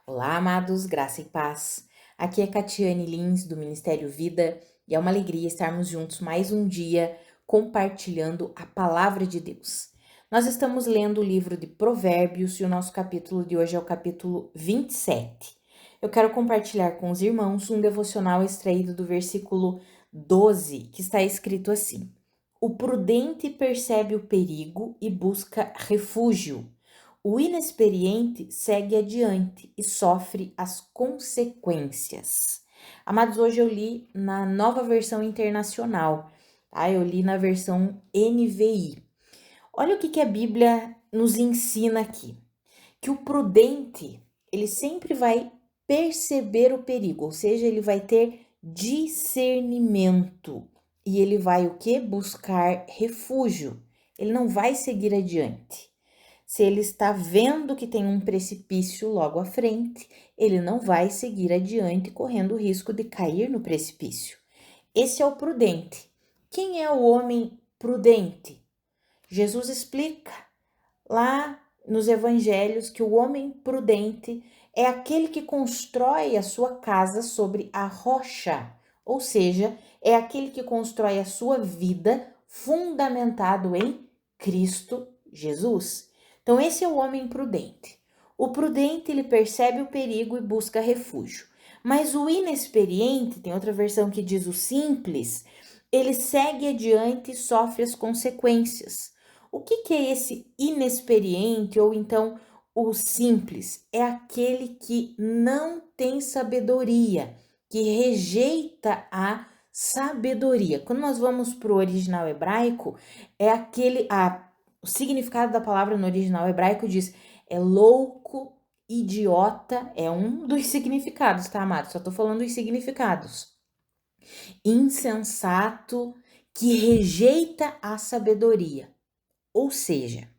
Olá, amados, graça e paz. Aqui é Catiane Lins, do Ministério Vida, e é uma alegria estarmos juntos mais um dia compartilhando a palavra de Deus. Nós estamos lendo o livro de Provérbios e o nosso capítulo de hoje é o capítulo 27. Eu quero compartilhar com os irmãos um devocional extraído do versículo 12, que está escrito assim: O prudente percebe o perigo e busca refúgio. O inexperiente segue adiante e sofre as consequências. Amados, hoje eu li na Nova Versão Internacional, tá? Eu li na versão NVI. Olha o que a Bíblia nos ensina aqui. Que o prudente, ele sempre vai perceber o perigo, ou seja, ele vai ter discernimento. E ele vai o quê? Buscar refúgio. Ele não vai seguir adiante. Se ele está vendo que tem um precipício logo à frente, ele não vai seguir adiante correndo o risco de cair no precipício. Esse é o prudente. Quem é o homem prudente? Jesus explica lá nos evangelhos que o homem prudente é aquele que constrói a sua casa sobre a rocha, ou seja, é aquele que constrói a sua vida fundamentado em Cristo Jesus. Então esse é o homem prudente. O prudente, ele percebe o perigo e busca refúgio. Mas o inexperiente, tem outra versão que diz o simples, ele segue adiante e sofre as consequências. O que é esse inexperiente ou então o simples? É aquele que não tem sabedoria, que rejeita a sabedoria. Quando nós vamos para o original hebraico, é o significado da palavra no original hebraico diz é louco, idiota, é um dos significados, tá, amado? Só tô falando dos significados. Insensato, que rejeita a sabedoria. Ou seja,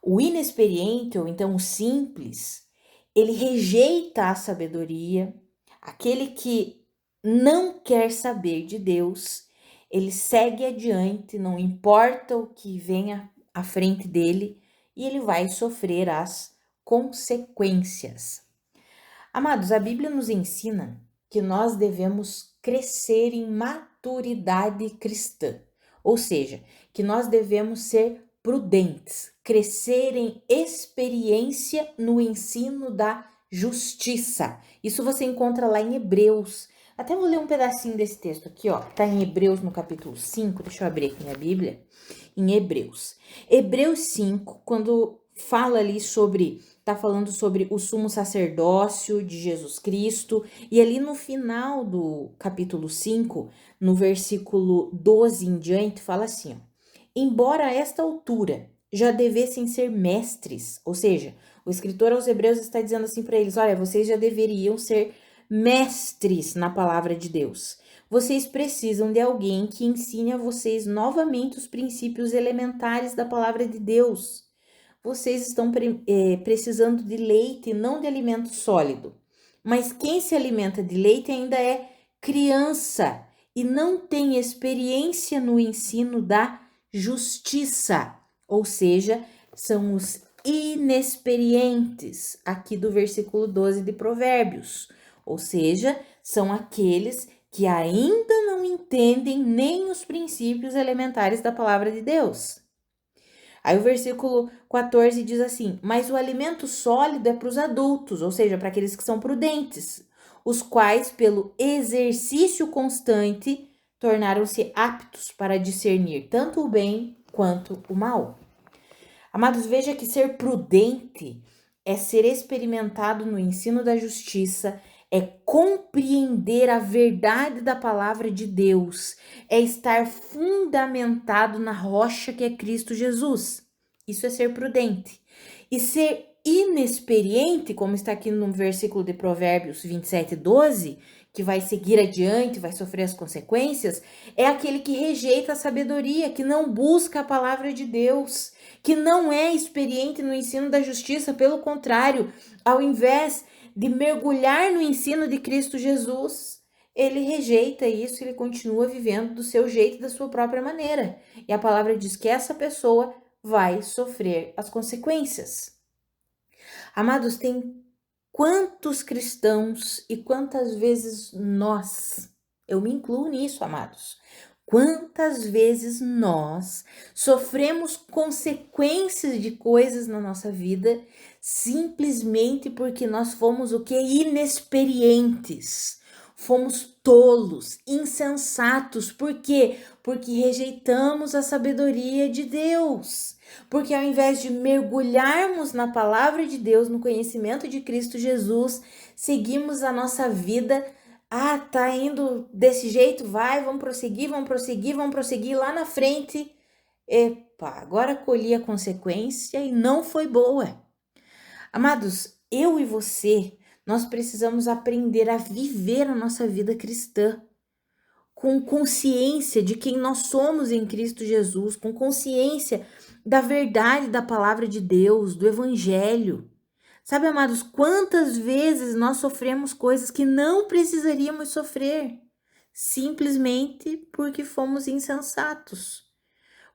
o inexperiente ou então o simples, ele rejeita a sabedoria, aquele que não quer saber de Deus, ele segue adiante, não importa o que venha à frente dele, e ele vai sofrer as consequências. Amados, a Bíblia nos ensina que nós devemos crescer em maturidade cristã, ou seja, que nós devemos ser prudentes, crescer em experiência no ensino da justiça. Isso você encontra lá em Hebreus. Até vou ler um pedacinho desse texto aqui, ó. Tá em Hebreus no capítulo 5. Deixa eu abrir aqui minha Bíblia. Em Hebreus. Hebreus 5, quando fala ali sobre, tá falando sobre o sumo sacerdócio de Jesus Cristo, e ali no final do capítulo 5, no versículo 12 em diante, fala assim, ó, embora a esta altura já devessem ser mestres, ou seja, o escritor aos Hebreus está dizendo assim para eles, olha, vocês já deveriam ser mestres na palavra de Deus. Vocês precisam de alguém que ensine a vocês novamente os princípios elementares da palavra de Deus. Vocês estão precisando de leite, não de alimento sólido. Mas quem se alimenta de leite ainda é criança e não tem experiência no ensino da justiça, ou seja, são os inexperientes, aqui do versículo 12 de Provérbios, ou seja, são aqueles que ainda não entendem nem os princípios elementares da palavra de Deus. Aí o versículo 14 diz assim: mas o alimento sólido é para os adultos, ou seja, para aqueles que são prudentes, os quais, pelo exercício constante, tornaram-se aptos para discernir tanto o bem quanto o mal. Amados, veja que ser prudente é ser experimentado no ensino da justiça, é compreender a verdade da palavra de Deus, é estar fundamentado na rocha que é Cristo Jesus. Isso é ser prudente. E ser inexperiente, como está aqui no versículo de Provérbios 27, 12, que vai seguir adiante, vai sofrer as consequências, é aquele que rejeita a sabedoria, que não busca a palavra de Deus, que não é experiente no ensino da justiça, pelo contrário, ao invés de mergulhar no ensino de Cristo Jesus, ele rejeita isso, ele continua vivendo do seu jeito, da sua própria maneira. E a palavra diz que essa pessoa vai sofrer as consequências. Amados, tem Quantos cristãos e quantas vezes nós, eu me incluo nisso, amados, quantas vezes nós sofremos consequências de coisas na nossa vida simplesmente porque nós fomos o que? Inexperientes. Fomos tolos, insensatos. Por quê? Porque rejeitamos a sabedoria de Deus. Porque ao invés de mergulharmos na palavra de Deus, no conhecimento de Cristo Jesus, seguimos a nossa vida. Ah, tá indo desse jeito, vai, vamos prosseguir, vamos prosseguir, vamos prosseguir. Lá na frente, epa, agora colhi a consequência e não foi boa. Amados, eu e você, nós precisamos aprender a viver a nossa vida cristã com consciência de quem nós somos em Cristo Jesus, com consciência da verdade da palavra de Deus, do Evangelho. Sabe, amados, quantas vezes nós sofremos coisas que não precisaríamos sofrer, simplesmente porque fomos insensatos,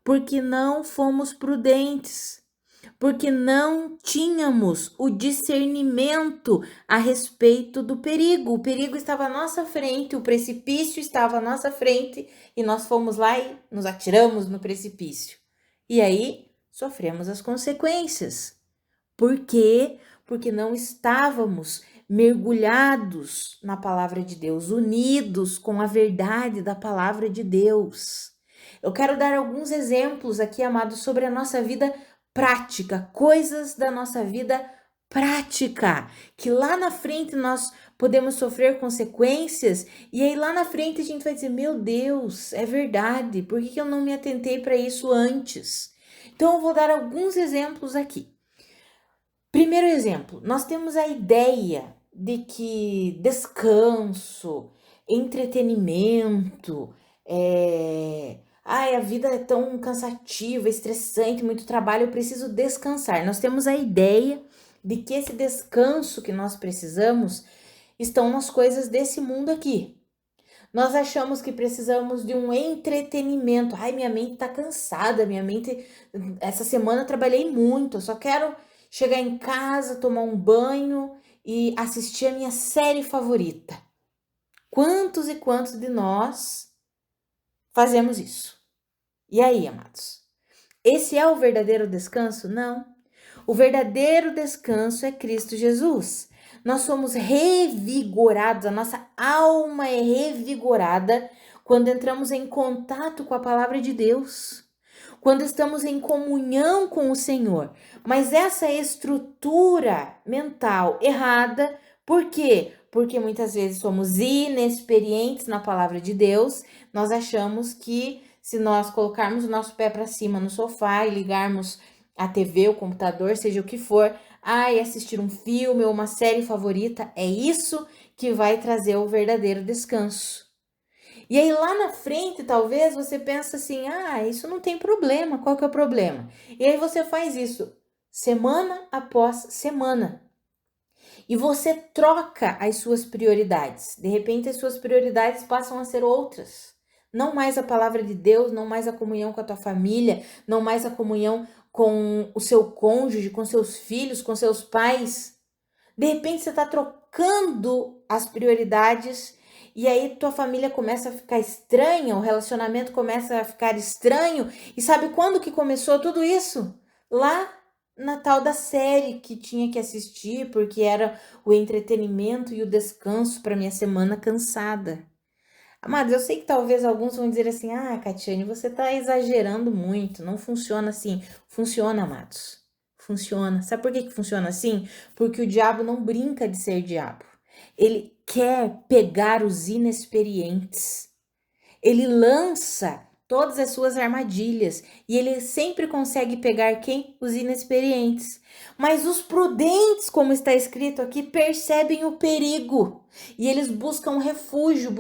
porque não fomos prudentes, porque não tínhamos o discernimento a respeito do perigo. O perigo estava à nossa frente, o precipício estava à nossa frente e nós fomos lá e nos atiramos no precipício. E aí sofremos as consequências. Por quê? Porque não estávamos mergulhados na palavra de Deus, unidos com a verdade da palavra de Deus. Eu quero dar alguns exemplos aqui, amados, sobre a nossa vida prática, coisas da nossa vida prática, que lá na frente nós podemos sofrer consequências, e aí lá na frente a gente vai dizer: meu Deus, é verdade, por que eu não me atentei para isso antes? Então eu vou dar alguns exemplos aqui. Primeiro exemplo, nós temos a ideia de que descanso, entretenimento, a vida é tão cansativa, estressante, muito trabalho, eu preciso descansar. Nós temos a ideia de que esse descanso que nós precisamos estão nas coisas desse mundo aqui. Nós achamos que precisamos de um entretenimento. Ai, minha mente tá cansada, essa semana eu trabalhei muito, eu só quero chegar em casa, tomar um banho e assistir a minha série favorita. Quantos e quantos de nós fazemos isso? E aí, amados? Esse é o verdadeiro descanso? Não. O verdadeiro descanso é Cristo Jesus. Nós somos revigorados, a nossa alma é revigorada quando entramos em contato com a palavra de Deus, quando estamos em comunhão com o Senhor. Mas essa estrutura mental errada, por quê? Porque muitas vezes somos inexperientes na palavra de Deus, nós achamos que se nós colocarmos o nosso pé para cima no sofá e ligarmos a TV, o computador, seja o que for, e assistir um filme ou uma série favorita, é isso que vai trazer o verdadeiro descanso. E aí lá na frente, talvez você pensa assim: isso não tem problema, qual que é o problema? E aí você faz isso semana após semana. E você troca as suas prioridades. De repente as suas prioridades passam a ser outras. Não mais a palavra de Deus, não mais a comunhão com a tua família, não mais a comunhão com o seu cônjuge, com seus filhos, com seus pais. De repente você está trocando as prioridades e aí tua família começa a ficar estranha, o relacionamento começa a ficar estranho. E sabe quando que começou tudo isso? Lá na tal da série que tinha que assistir, porque era o entretenimento e o descanso para minha semana cansada. Amados, eu sei que talvez alguns vão dizer assim: Catiane, você tá exagerando muito, não funciona assim. Funciona, amados, funciona. Sabe por que funciona assim? Porque o diabo não brinca de ser diabo. Ele quer pegar os inexperientes. Ele lança todas as suas armadilhas e ele sempre consegue pegar quem? Os inexperientes. Mas os prudentes, como está escrito aqui, percebem o perigo e eles buscam refúgio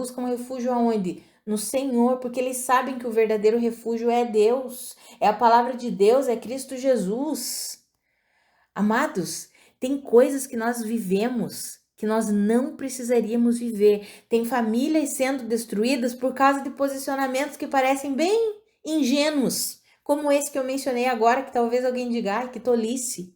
aonde? No Senhor, porque eles sabem que o verdadeiro refúgio é Deus, é a palavra de Deus, é Cristo Jesus. Amados, tem coisas que nós vivemos que nós não precisaríamos viver. Tem famílias sendo destruídas por causa de posicionamentos que parecem bem ingênuos, como esse que eu mencionei agora, que talvez alguém diga: que tolice.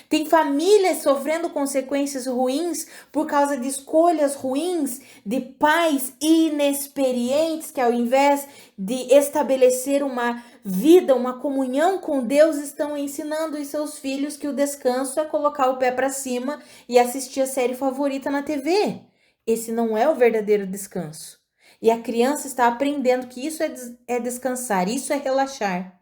Tem famílias sofrendo consequências ruins por causa de escolhas ruins de pais inexperientes que, ao invés de estabelecer uma vida, uma comunhão com Deus, estão ensinando os seus filhos que o descanso é colocar o pé para cima e assistir a série favorita na TV. Esse não é o verdadeiro descanso. E a criança está aprendendo que isso é descansar, isso é relaxar.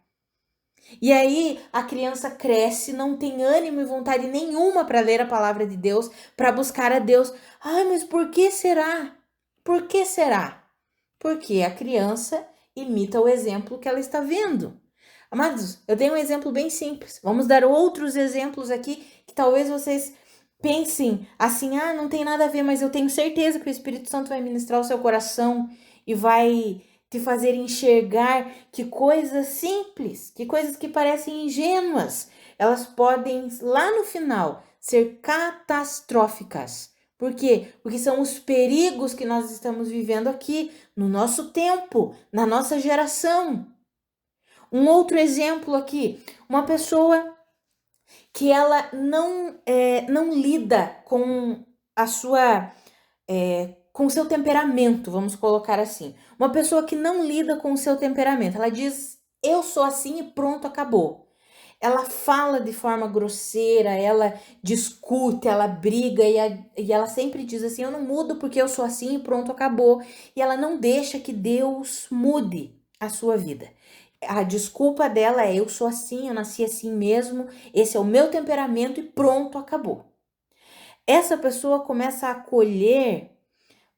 E aí a criança cresce, não tem ânimo e vontade nenhuma para ler a palavra de Deus, para buscar a Deus. Ai, mas por que será? Por que será? Porque a criança imita o exemplo que ela está vendo. Amados, eu tenho um exemplo bem simples. Vamos dar outros exemplos aqui que talvez vocês pensem assim: ah, não tem nada a ver, mas eu tenho certeza que o Espírito Santo vai ministrar o seu coração e vai te fazer enxergar que coisas simples, que coisas que parecem ingênuas, elas podem lá no final ser catastróficas. Por quê? Porque são os perigos que nós estamos vivendo aqui, no nosso tempo, na nossa geração. Um outro exemplo aqui, uma pessoa que ela não lida com a sua com o seu temperamento, vamos colocar assim. Uma pessoa que não lida com o seu temperamento, ela diz, eu sou assim e pronto, acabou. Ela fala de forma grosseira, ela discute, ela briga e ela sempre diz assim, eu não mudo porque eu sou assim e pronto, acabou. E ela não deixa que Deus mude a sua vida. A desculpa dela é, eu sou assim, eu nasci assim mesmo, esse é o meu temperamento e pronto, acabou. Essa pessoa começa a acolher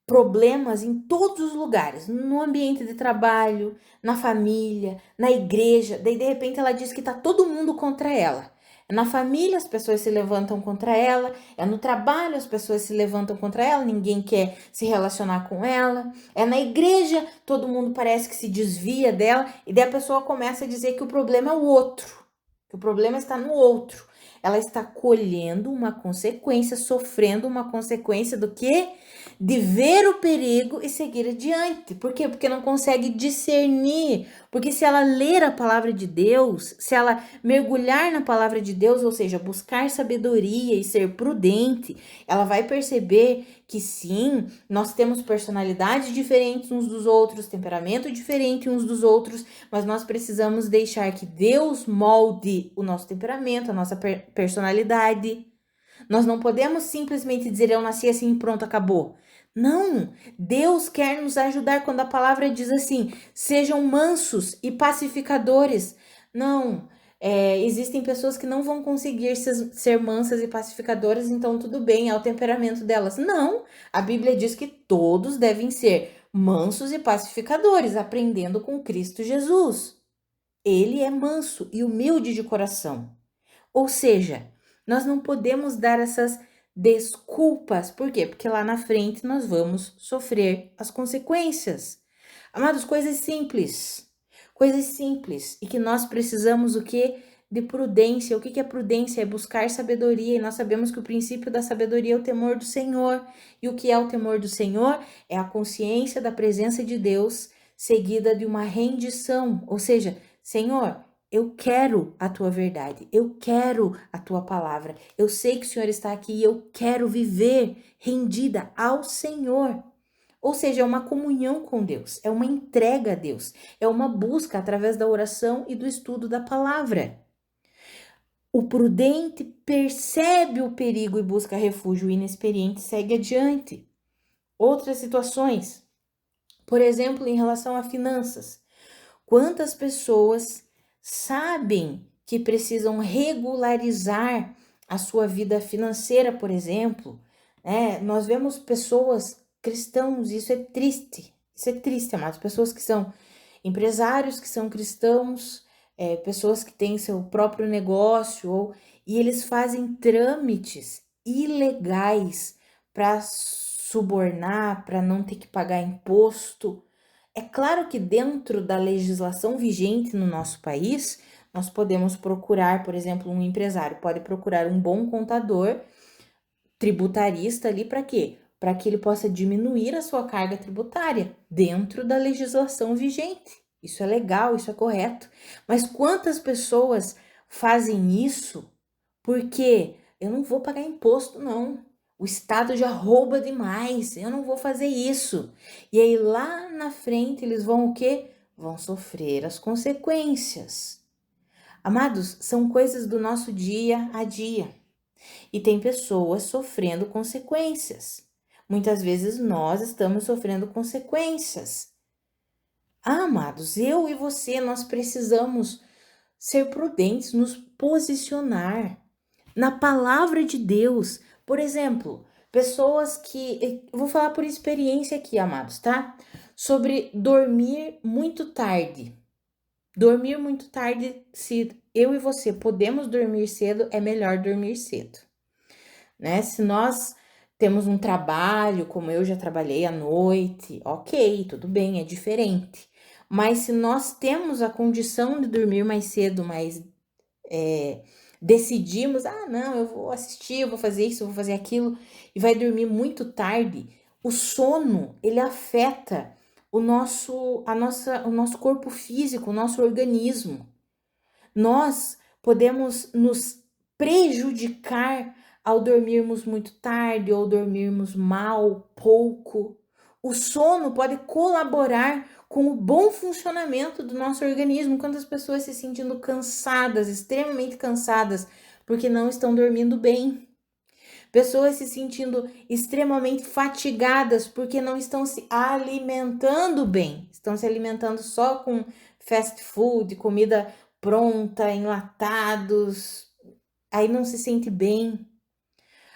problemas em todos os lugares, no ambiente de trabalho, na família, na igreja. Daí de repente ela diz que tá todo mundo contra ela. Na família as pessoas se levantam contra ela, no trabalho as pessoas se levantam contra ela, ninguém quer se relacionar com ela. Na igreja todo mundo parece que se desvia dela e daí a pessoa começa a dizer que o problema é o outro, que o problema está no outro. Ela está colhendo uma consequência, sofrendo uma consequência do quê? De ver o perigo e seguir adiante. Por quê? Porque não consegue discernir. Porque se ela ler a palavra de Deus, se ela mergulhar na palavra de Deus, ou seja, buscar sabedoria e ser prudente, ela vai perceber que sim, nós temos personalidades diferentes uns dos outros, temperamento diferente uns dos outros, mas nós precisamos deixar que Deus molde o nosso temperamento, a nossa personalidade. Nós não podemos simplesmente dizer eu nasci assim e pronto, acabou. Não, Deus quer nos ajudar quando a palavra diz assim, sejam mansos e pacificadores. Não, existem pessoas que não vão conseguir ser mansas e pacificadoras, então tudo bem, é o temperamento delas. Não, a Bíblia diz que todos devem ser mansos e pacificadores, aprendendo com Cristo Jesus. Ele é manso e humilde de coração. Ou seja, nós não podemos dar essas desculpas. Por quê? Porque lá na frente nós vamos sofrer as consequências. Amados, coisas simples. Coisas simples. E que nós precisamos o quê? De prudência. O que é prudência? É buscar sabedoria. E nós sabemos que o princípio da sabedoria é o temor do Senhor. E o que é o temor do Senhor? É a consciência da presença de Deus, seguida de uma rendição. Ou seja, Senhor, eu quero a tua verdade, eu quero a tua palavra. Eu sei que o Senhor está aqui e eu quero viver rendida ao Senhor. Ou seja, é uma comunhão com Deus, é uma entrega a Deus, é uma busca através da oração e do estudo da palavra. O prudente percebe o perigo e busca refúgio, o inexperiente segue adiante. Outras situações, por exemplo, em relação a finanças. Quantas pessoas sabem que precisam regularizar a sua vida financeira, por exemplo? Nós vemos pessoas cristãos, isso é triste, amados. Pessoas que são empresários, que são cristãos, pessoas que têm seu próprio negócio, e eles fazem trâmites ilegais para subornar, para não ter que pagar imposto. É claro que dentro da legislação vigente no nosso país, nós podemos procurar, por exemplo, um empresário pode procurar um bom contador tributarista ali para quê? Para que ele possa diminuir a sua carga tributária dentro da legislação vigente. Isso é legal, isso é correto. Mas quantas pessoas fazem isso Porque eu não vou pagar imposto, não. O Estado já rouba demais, eu não vou fazer isso. E aí lá na frente eles vão o quê? Vão sofrer as consequências. Amados, são coisas do nosso dia a dia. E tem pessoas sofrendo consequências. Muitas vezes nós estamos sofrendo consequências. Amados, eu e você, nós precisamos ser prudentes, nos posicionar na palavra de Deus. Por exemplo, pessoas que, eu vou falar por experiência aqui, amados, tá? Sobre dormir muito tarde. Dormir muito tarde, se eu e você podemos dormir cedo, é melhor dormir cedo, né? Se nós temos um trabalho, como eu já trabalhei à noite, ok, tudo bem, é diferente. Mas se nós temos a condição de dormir mais cedo, mas decidimos, não, eu vou assistir, eu vou fazer isso, eu vou fazer aquilo, e vai dormir muito tarde, o sono, ele afeta o nosso corpo físico, o nosso organismo. Nós podemos nos prejudicar ao dormirmos muito tarde ou dormirmos mal, pouco. O sono pode colaborar com o bom funcionamento do nosso organismo. Quantas pessoas se sentindo cansadas, extremamente cansadas, porque não estão dormindo bem. Pessoas se sentindo extremamente fatigadas porque não estão se alimentando bem. Estão se alimentando só com fast food, comida pronta, enlatados. Aí não se sente bem.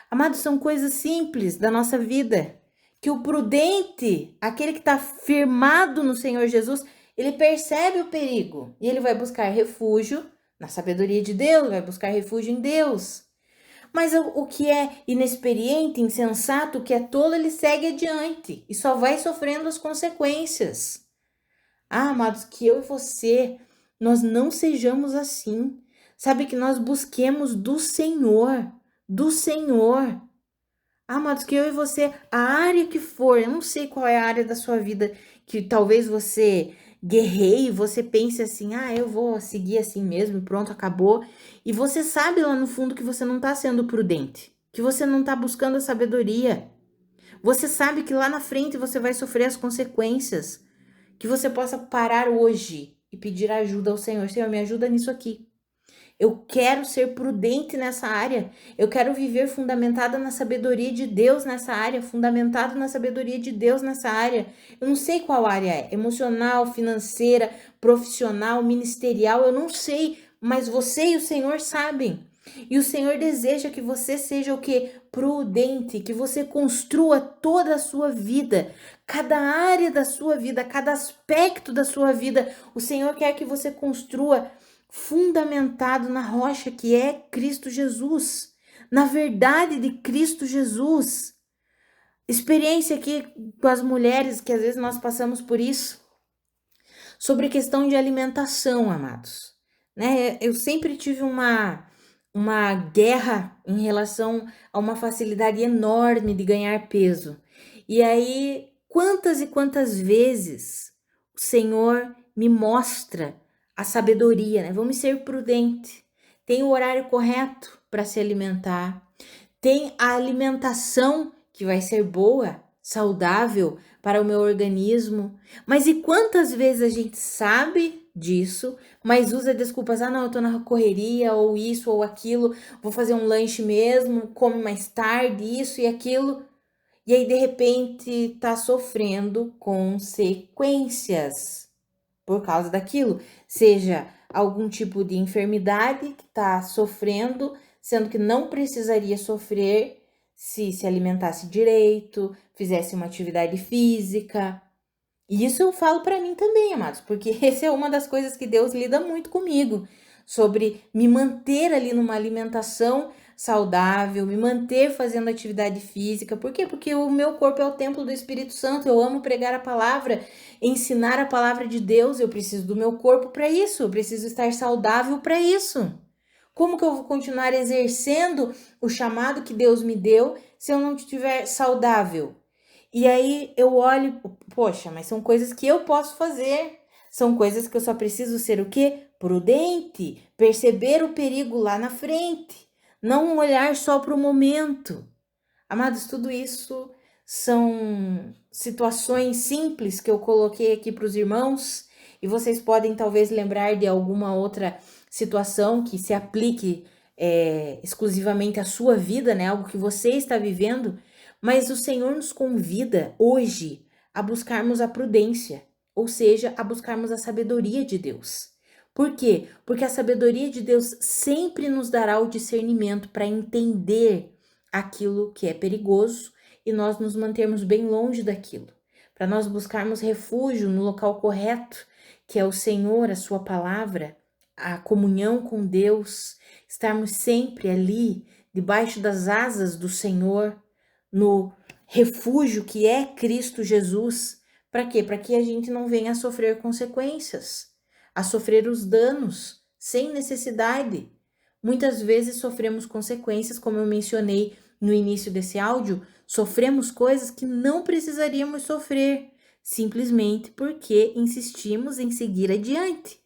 Amados, são coisas simples da nossa vida que o prudente, aquele que está firmado no Senhor Jesus, ele percebe o perigo e ele vai buscar refúgio na sabedoria de Deus, vai buscar refúgio em Deus. Mas o que é inexperiente, insensato, o que é tolo, ele segue adiante e só vai sofrendo as consequências. Amados, que eu e você, nós não sejamos assim. Sabe, que nós busquemos do Senhor, do Senhor. Amados, que eu e você, a área que for, eu não sei qual é a área da sua vida que talvez você guerreie, você pense assim, eu vou seguir assim mesmo, pronto, acabou. E você sabe lá no fundo que você não tá sendo prudente, que você não tá buscando a sabedoria. Você sabe que lá na frente você vai sofrer as consequências. Que você possa parar hoje e pedir ajuda ao Senhor. Senhor, me ajuda nisso aqui. Eu quero ser prudente nessa área. Eu quero viver fundamentada na sabedoria de Deus nessa área, fundamentado na sabedoria de Deus nessa área. Eu não sei qual área é, emocional, financeira, profissional, ministerial, eu não sei, mas você e o Senhor sabem. E o Senhor deseja que você seja o que? Prudente, que você construa toda a sua vida, cada área da sua vida, cada aspecto da sua vida. O Senhor quer que você construa fundamentado na rocha que é Cristo Jesus, na verdade de Cristo Jesus. Experiência aqui com as mulheres, que às vezes nós passamos por isso, sobre questão de alimentação, amados. Né? Eu sempre tive uma guerra em relação a uma facilidade enorme de ganhar peso. E aí, quantas e quantas vezes o Senhor me mostra a sabedoria, né? Vamos ser prudentes. Tem o horário correto para se alimentar. Tem a alimentação que vai ser boa, saudável para o meu organismo. Mas e quantas vezes a gente sabe disso, mas usa desculpas, não, eu tô na correria, ou isso, ou aquilo, vou fazer um lanche mesmo, come mais tarde, isso e aquilo, e aí de repente tá sofrendo consequências por causa daquilo, seja algum tipo de enfermidade que tá sofrendo, sendo que não precisaria sofrer se alimentasse direito, fizesse uma atividade física. E isso eu falo para mim também, amados, porque essa é uma das coisas que Deus lida muito comigo, sobre me manter ali numa alimentação saudável, me manter fazendo atividade física. Por quê? Porque o meu corpo é o templo do Espírito Santo. Eu amo pregar a palavra, ensinar a palavra de Deus. Eu preciso do meu corpo para isso, eu preciso estar saudável para isso. Como que eu vou continuar exercendo o chamado que Deus me deu se eu não estiver saudável? E aí eu olho, poxa, mas são coisas que eu posso fazer. São coisas que eu só preciso ser o quê? Prudente, perceber o perigo lá na frente. não olhar só para o momento. Amados, tudo isso são situações simples que eu coloquei aqui para os irmãos, e vocês podem talvez lembrar de alguma outra situação que se aplique exclusivamente à sua vida, né? Algo que você está vivendo, mas o Senhor nos convida hoje a buscarmos a prudência, ou seja, a buscarmos a sabedoria de Deus. Por quê? Porque a sabedoria de Deus sempre nos dará o discernimento para entender aquilo que é perigoso e nós nos mantermos bem longe daquilo, para nós buscarmos refúgio no local correto, que é o Senhor, a sua palavra, a comunhão com Deus, estarmos sempre ali, debaixo das asas do Senhor, no refúgio que é Cristo Jesus. Para quê? Para que a gente não venha a sofrer consequências, a sofrer os danos, sem necessidade. Muitas vezes sofremos consequências, como eu mencionei no início desse áudio, sofremos coisas que não precisaríamos sofrer, simplesmente porque insistimos em seguir adiante.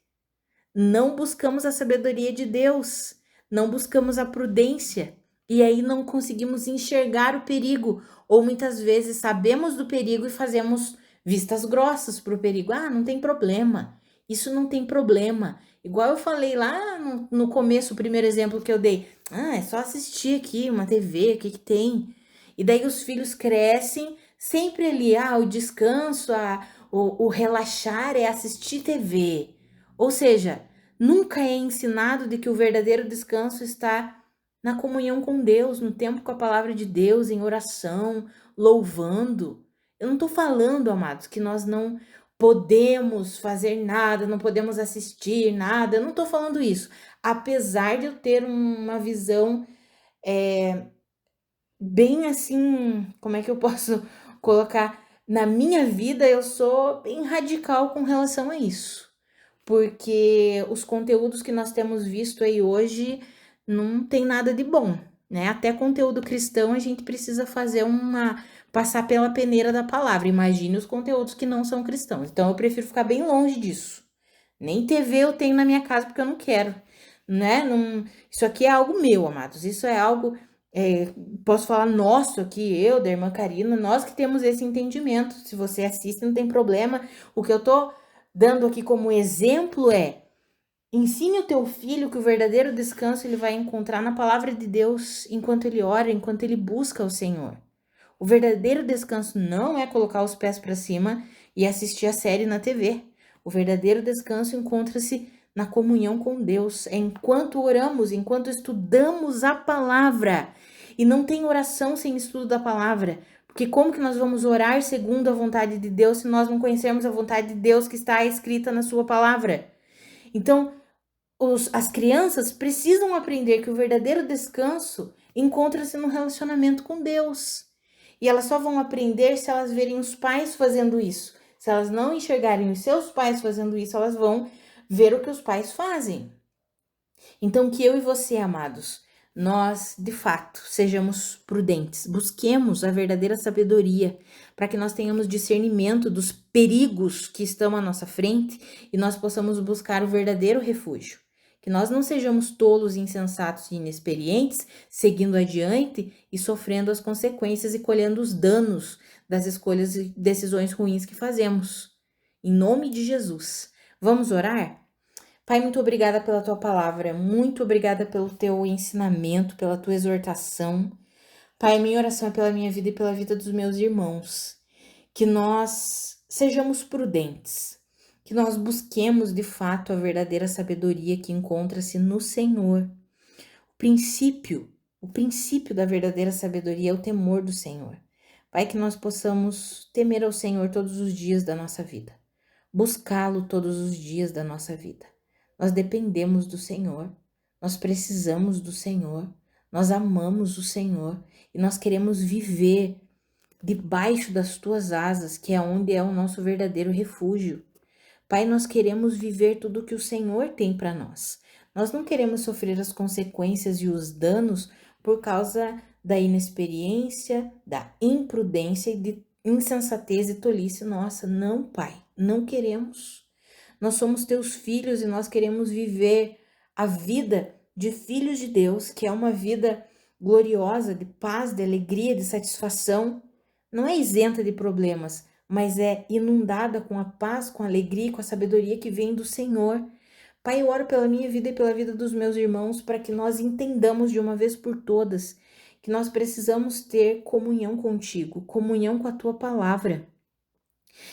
Não buscamos a sabedoria de Deus, não buscamos a prudência, e aí não conseguimos enxergar o perigo, ou muitas vezes sabemos do perigo e fazemos vistas grossas para o perigo. Ah, não tem problema, isso não tem problema. Igual eu falei lá no começo, o primeiro exemplo que eu dei. Ah, é só assistir aqui uma TV, o que que tem? E daí os filhos crescem sempre ali, o descanso, o relaxar é assistir TV. Ou seja, nunca é ensinado de que o verdadeiro descanso está na comunhão com Deus, no tempo com a palavra de Deus, em oração, louvando. Eu não estou falando, amados, que nós não podemos fazer nada, não podemos assistir nada, eu não estou falando isso. Apesar de eu ter uma visão bem assim, como é que eu posso colocar? Na minha vida, eu sou bem radical com relação a isso. Porque os conteúdos que nós temos visto aí hoje não tem nada de bom, né? Até conteúdo cristão a gente precisa fazer passar pela peneira da palavra. Imagine os conteúdos que não são cristãos. Então eu prefiro ficar bem longe disso. Nem TV eu tenho na minha casa porque eu não quero, né? Não, isso aqui é algo meu, amados. Isso é algo, posso falar nosso aqui, eu, da irmã Karina, nós que temos esse entendimento. Se você assiste, não tem problema. O que eu tô dando aqui como exemplo ensine o teu filho que o verdadeiro descanso ele vai encontrar na palavra de Deus enquanto ele ora, enquanto ele busca o Senhor. O verdadeiro descanso não é colocar os pés para cima e assistir a série na TV. O verdadeiro descanso encontra-se na comunhão com Deus. É enquanto oramos, enquanto estudamos a palavra. E não tem oração sem estudo da palavra. Porque como que nós vamos orar segundo a vontade de Deus se nós não conhecermos a vontade de Deus que está escrita na sua palavra? Então, as crianças precisam aprender que o verdadeiro descanso encontra-se no relacionamento com Deus. E elas só vão aprender se elas verem os pais fazendo isso. Se elas não enxergarem os seus pais fazendo isso, elas vão ver o que os pais fazem. Então, que eu e você, amados, nós, de fato, sejamos prudentes, busquemos a verdadeira sabedoria, para que nós tenhamos discernimento dos perigos que estão à nossa frente e nós possamos buscar o verdadeiro refúgio. Que nós não sejamos tolos, insensatos e inexperientes, seguindo adiante e sofrendo as consequências e colhendo os danos das escolhas e decisões ruins que fazemos. Em nome de Jesus. Vamos orar? Pai, muito obrigada pela tua palavra, muito obrigada pelo teu ensinamento, pela tua exortação. Pai, minha oração é pela minha vida e pela vida dos meus irmãos. Que nós sejamos prudentes, que nós busquemos de fato a verdadeira sabedoria que encontra-se no Senhor. O princípio da verdadeira sabedoria é o temor do Senhor. Pai, que nós possamos temer ao Senhor todos os dias da nossa vida, buscá-lo todos os dias da nossa vida. Nós dependemos do Senhor, nós precisamos do Senhor, nós amamos o Senhor e nós queremos viver debaixo das tuas asas, que é onde é o nosso verdadeiro refúgio. Pai, nós queremos viver tudo o que o Senhor tem para nós. Nós não queremos sofrer as consequências e os danos por causa da inexperiência, da imprudência e de insensatez e tolice nossa. Não, Pai, não queremos. Nós somos teus filhos e nós queremos viver a vida de filhos de Deus, que é uma vida gloriosa, de paz, de alegria, de satisfação, não é isenta de problemas, mas é inundada com a paz, com a alegria e com a sabedoria que vem do Senhor. Pai, eu oro pela minha vida e pela vida dos meus irmãos para que nós entendamos de uma vez por todas que nós precisamos ter comunhão contigo, comunhão com a tua palavra,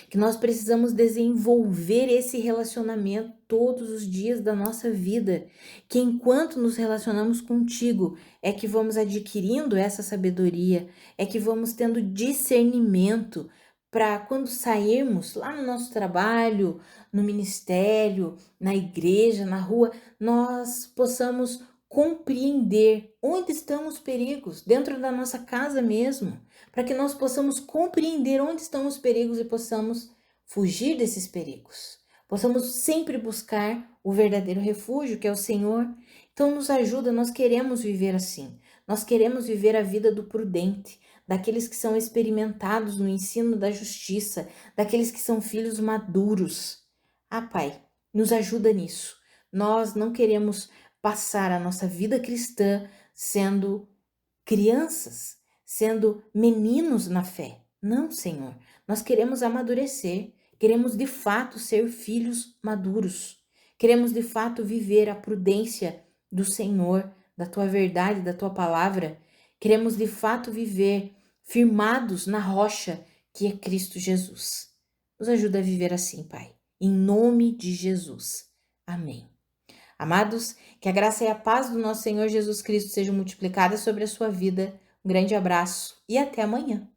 que nós precisamos desenvolver esse relacionamento todos os dias da nossa vida, que enquanto nos relacionamos contigo é que vamos adquirindo essa sabedoria, é que vamos tendo discernimento para quando sairmos lá no nosso trabalho, no ministério, na igreja, na rua, nós possamos compreender onde estão os perigos, dentro da nossa casa mesmo, para que nós possamos compreender onde estão os perigos e possamos fugir desses perigos. Possamos sempre buscar o verdadeiro refúgio, que é o Senhor. Então nos ajuda, nós queremos viver assim. Nós queremos viver a vida do prudente, daqueles que são experimentados no ensino da justiça, daqueles que são filhos maduros. Ah, Pai, nos ajuda nisso. Nós não queremos passar a nossa vida cristã sendo crianças, sendo meninos na fé. Não, Senhor. Nós queremos amadurecer, queremos de fato ser filhos maduros. Queremos de fato viver a prudência do Senhor, da tua verdade, da tua palavra. Queremos de fato viver firmados na rocha que é Cristo Jesus. Nos ajuda a viver assim, Pai. Em nome de Jesus. Amém. Amados, que a graça e a paz do nosso Senhor Jesus Cristo sejam multiplicadas sobre a sua vida. Um grande abraço e até amanhã.